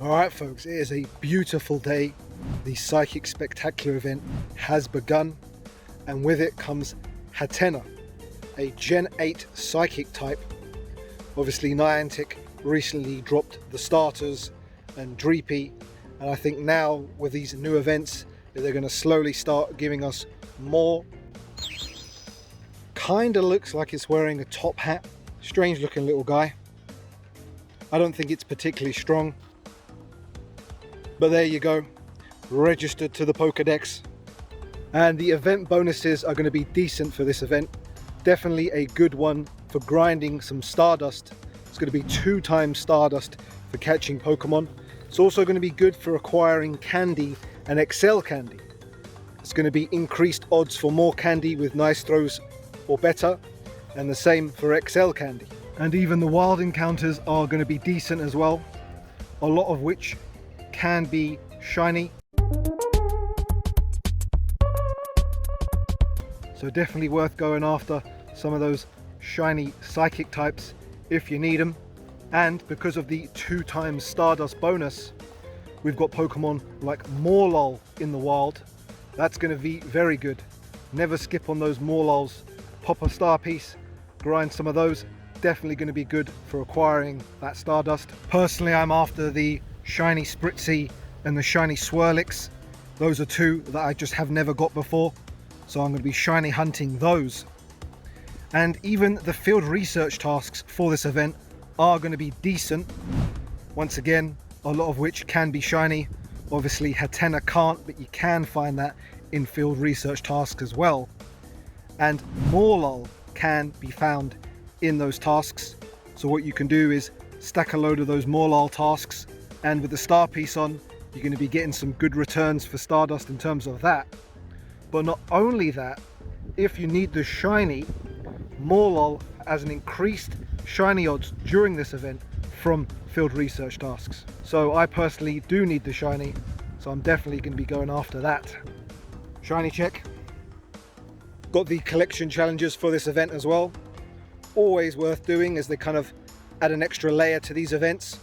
Alright folks, it is a beautiful day. The Psychic Spectacular event has begun, and with it comes Hatenna, a Gen 8 Psychic type. Obviously Niantic recently dropped the starters and Dreepy, and I think now with these new events they're going to slowly start giving us more. Kinda looks like it's wearing a top hat. Strange looking little guy. I don't think it's particularly strong. But there you go, registered to the Pokédex. And the event bonuses are going to be decent for this event. Definitely a good one for grinding some Stardust. It's going to be 2 times Stardust for catching Pokemon. It's also going to be good for acquiring candy and Excel candy. It's going to be increased odds for more candy with nice throws or better, and the same for Excel candy. And even the wild encounters are going to be decent as well, a lot of which can be shiny. So definitely worth going after some of those shiny Psychic types if you need them. And because of the 2 times Stardust bonus, we've got Pokemon like Morlul in the wild. That's going to be very good. Never skip on those Morluls. Pop a star piece, grind some of those. Definitely going to be good for acquiring that Stardust. Personally, I'm after the shiny Spritzy and the shiny Swirlix. Those are 2 that I just have never got before, so I'm going to be shiny hunting those. And even the field research tasks for this event are going to be decent. Once again, a lot of which can be shiny. Obviously Hatenna can't, but you can find that in field research tasks as well. And Morlul can be found in those tasks. So what you can do is stack a load of those Morlul tasks, and with the star piece on, you're going to be getting some good returns for Stardust in terms of that. But not only that, if you need the shiny, Morlul has an increased shiny odds during this event from field research tasks. So I personally do need the shiny, so I'm definitely going to be going after that. Shiny check. Got the collection challenges for this event as well. Always worth doing, as they kind of add an extra layer to these events.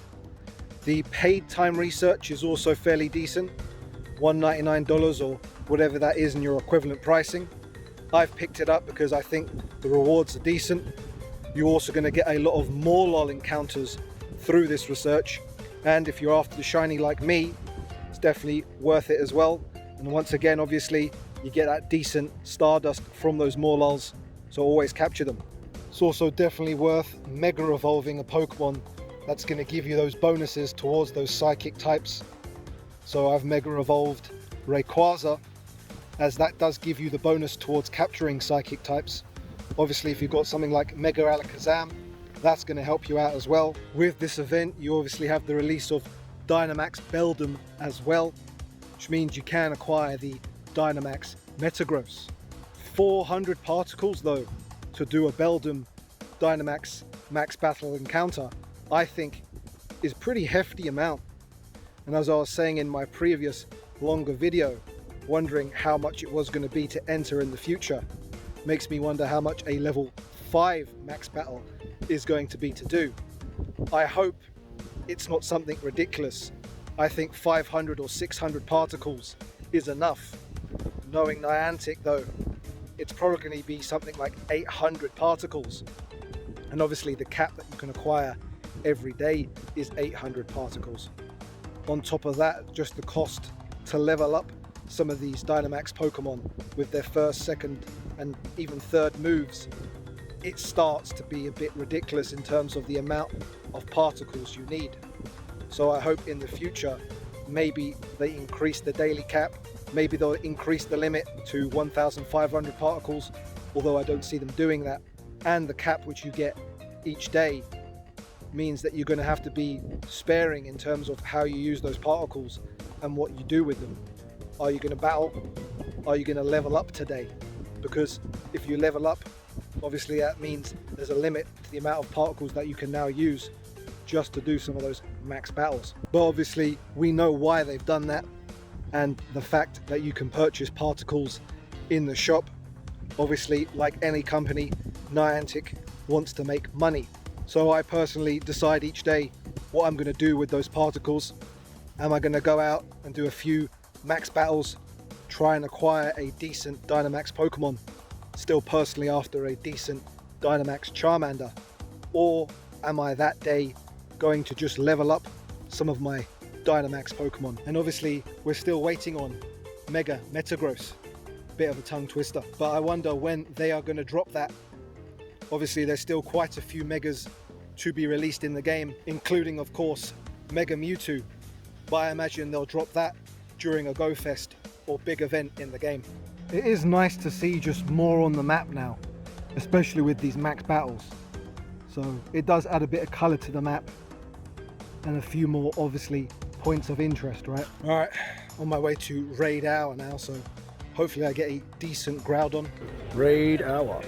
The paid time research is also fairly decent, $199 or whatever that is in your equivalent pricing. I've picked it up because I think the rewards are decent. You're also going to get a lot of Morlul encounters through this research, and if you're after the shiny like me, it's definitely worth it as well. And once again, obviously you get that decent Stardust from those Morluls, so always capture them. It's also definitely worth mega evolving a Pokemon. That's going to give you those bonuses towards those Psychic types. So I've mega evolved Rayquaza, as that does give you the bonus towards capturing Psychic types. Obviously if you've got something like Mega Alakazam, that's going to help you out as well. With this event you obviously have the release of Dynamax Beldum as well, which means you can acquire the Dynamax Metagross. 400 particles though to do a Beldum Dynamax max battle encounter, I think is pretty hefty amount. And as I was saying in my previous longer video, wondering how much it was going to be to enter in the future, makes me wonder how much a level 5 max battle is going to be to do. I hope it's not something ridiculous. I think 500 or 600 particles is enough. Knowing Niantic though, it's probably going to be something like 800 particles. And obviously the cap that you can acquire every day is 800 particles. On top of that, just the cost to level up some of these Dynamax Pokemon with their first, second and even third moves, it starts to be a bit ridiculous in terms of the amount of particles you need. So I hope in the future maybe they increase the daily cap, maybe they'll increase the limit to 1,500 particles, although I don't see them doing that. And the cap which you get each day means that you're going to have to be sparing in terms of how you use those particles and what you do with them. Are you going to battle? Are you going to level up today? Because if you level up, obviously that means there's a limit to the amount of particles that you can now use just to do some of those max battles. But obviously we know why they've done that, and the fact that you can purchase particles in the shop. Obviously, like any company, Niantic wants to make money. So I personally decide each day what I'm going to do with those particles. Am I going to go out and do a few max battles, try and acquire a decent Dynamax Pokemon, still personally after a decent Dynamax Charmander? Or am I that day going to just level up some of my Dynamax Pokemon? And obviously we're still waiting on Mega Metagross. Bit of a tongue twister, but I wonder when they are going to drop that. Obviously there's still quite a few Megas to be released in the game, including of course Mega Mewtwo, but I imagine they'll drop that during a Go Fest or big event in the game. It is nice to see just more on the map now, especially with these max battles. So it does add a bit of colour to the map and a few more obviously points of interest, right? Alright, on my way to Raid Hour now, so hopefully I get a decent Groudon. Raid Hour.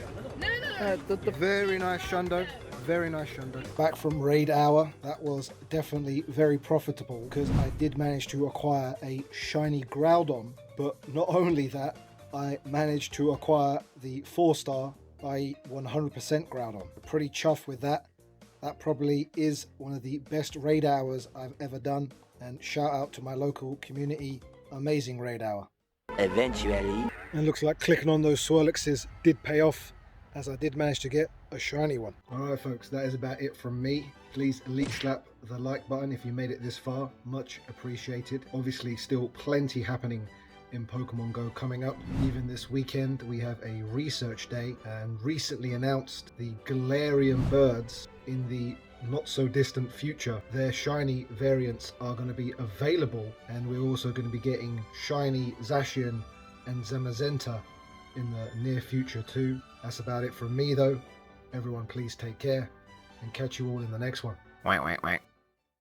Very nice Shundo. Very nice Shundo. Back from Raid Hour. That was definitely very profitable because I did manage to acquire a shiny Groudon, but not only that, I managed to acquire the 4-star, i.e. 100% Groudon. Pretty chuffed with that. That probably is one of the best Raid Hours I've ever done, and shout out to my local community. Amazing Raid Hour. Eventually. And looks like clicking on those Swirlixes did pay off, as I did manage to get a shiny one. Alright folks, that is about it from me. Please elite slap the like button if you made it this far, much appreciated. Obviously still plenty happening in Pokemon Go coming up. Even this weekend we have a research day, and recently announced the Galarian birds in the not so distant future. Their shiny variants are going to be available, and we're also going to be getting shiny Zacian and Zamazenta in the near future too. That's about it from me though. Everyone please take care, and catch you all in the next one.